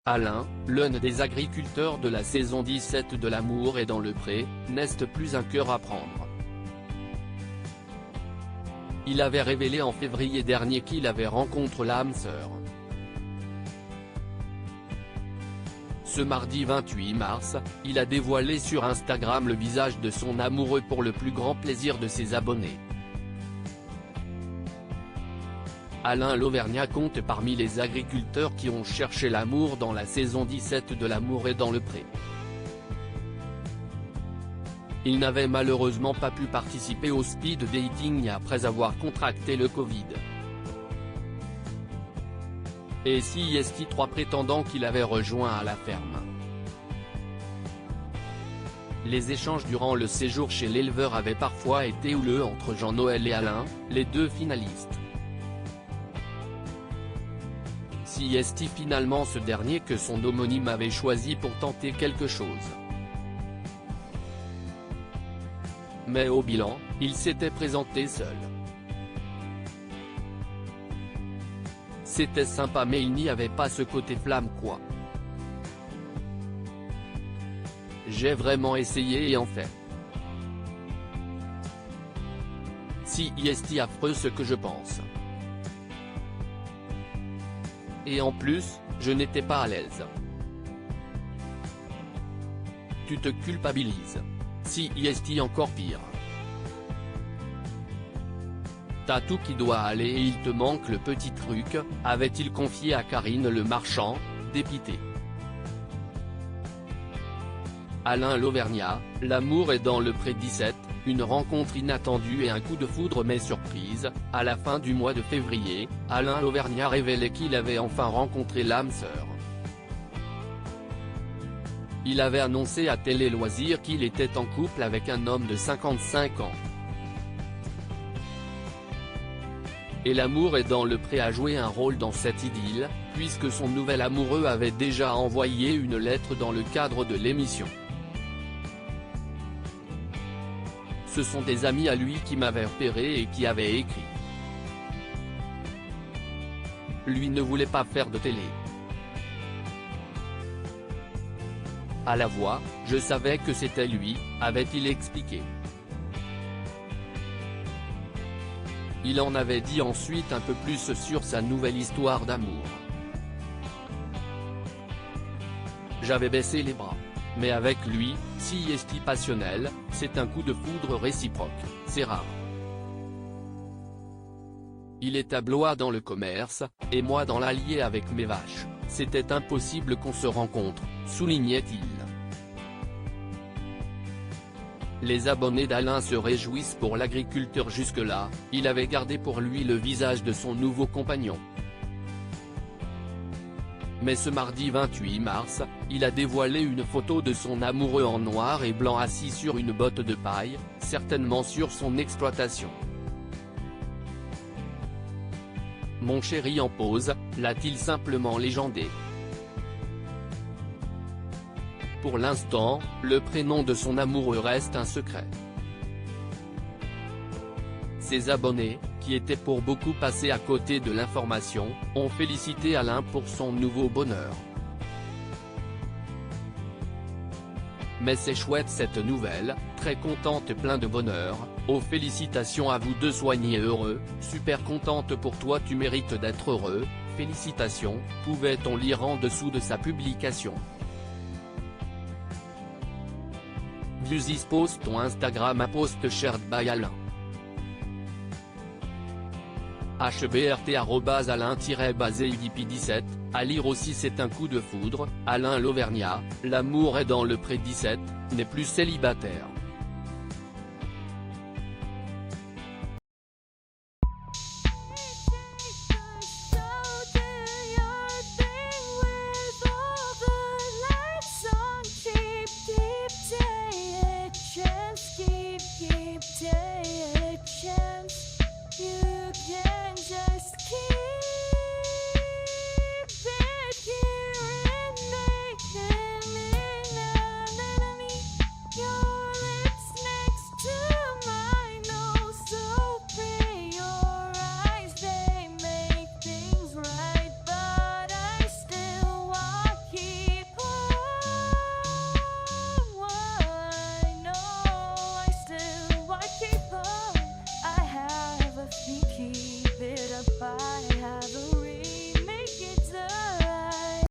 Alain, l'un des agriculteurs de la saison 17 de L'amour est dans le pré, n'est plus un cœur à prendre. Il avait révélé en février dernier qu'il avait rencontré l'âme sœur. Ce mardi 28 mars, il a dévoilé sur Instagram le visage de son amoureux pour le plus grand plaisir de ses abonnés. Alain l'Auvergnat compte parmi les agriculteurs qui ont cherché l'amour dans la saison 17 de L'amour est dans le pré. Il n'avait malheureusement pas pu participer au speed dating après avoir contracté le Covid. Et si est-il 3 prétendants qu'il avait rejoints à la ferme. Les échanges durant le séjour chez l'éleveur avaient parfois été houleux entre Jean-Noël et Alain, les deux finalistes. Si est-il finalement ce dernier que son homonyme avait choisi pour tenter quelque chose. Mais au bilan, il s'était présenté seul. C'était sympa mais il n'y avait pas ce côté flamme quoi. J'ai vraiment essayé et en fait. Si est affreux ce que je pense. Et en plus, je n'étais pas à l'aise. Tu te culpabilises. Si est encore pire. T'as tout qui doit aller et il te manque le petit truc, avait-il confié à Karine Le Marchand, dépité. Alain l'Auvergnat, L'amour est dans le pré 17, une rencontre inattendue et un coup de foudre mais surprise, à la fin du mois de février, Alain l'Auvergnat révélait qu'il avait enfin rencontré l'âme sœur. Il avait annoncé à Télé Loisirs qu'il était en couple avec un homme de 55 ans. Et l'amour est dans le pré a joué un rôle dans cette idylle, puisque son nouvel amoureux avait déjà envoyé une lettre dans le cadre de l'émission. Ce sont des amis à lui qui m'avaient repéré et qui avaient écrit. Lui ne voulait pas faire de télé. À la voix, je savais que c'était lui, avait-il expliqué. Il en avait dit ensuite un peu plus sur sa nouvelle histoire d'amour. J'avais baissé les bras. Mais avec lui, si est passionnel, c'est un coup de foudre réciproque, c'est rare. Il est à Blois dans le commerce, et moi dans l'Allier avec mes vaches, c'était impossible qu'on se rencontre, soulignait-il. Les abonnés d'Alain se réjouissent pour l'agriculteur jusque-là, il avait gardé pour lui le visage de son nouveau compagnon. Mais ce mardi 28 mars, il a dévoilé une photo de son amoureux en noir et blanc assis sur une botte de paille, certainement sur son exploitation. Mon chéri en pause, l'a-t-il simplement légendé. Pour l'instant, le prénom de son amoureux reste un secret. Ses abonnés, qui étaient pour beaucoup passés à côté de l'information, ont félicité Alain pour son nouveau bonheur. Mais c'est chouette cette nouvelle, très contente plein de bonheur, oh félicitations à vous deux soignés heureux, super contente pour toi tu mérites d'être heureux, félicitations, pouvait-on lire en dessous de sa publication. Viewsis post ton Instagram à post shared by Alain. hbrt@alain-basé-ip17, à lire aussi c'est un coup de foudre, Alain l'Auvergnat, L'amour est dans le pré 17, n'est plus célibataire. Keep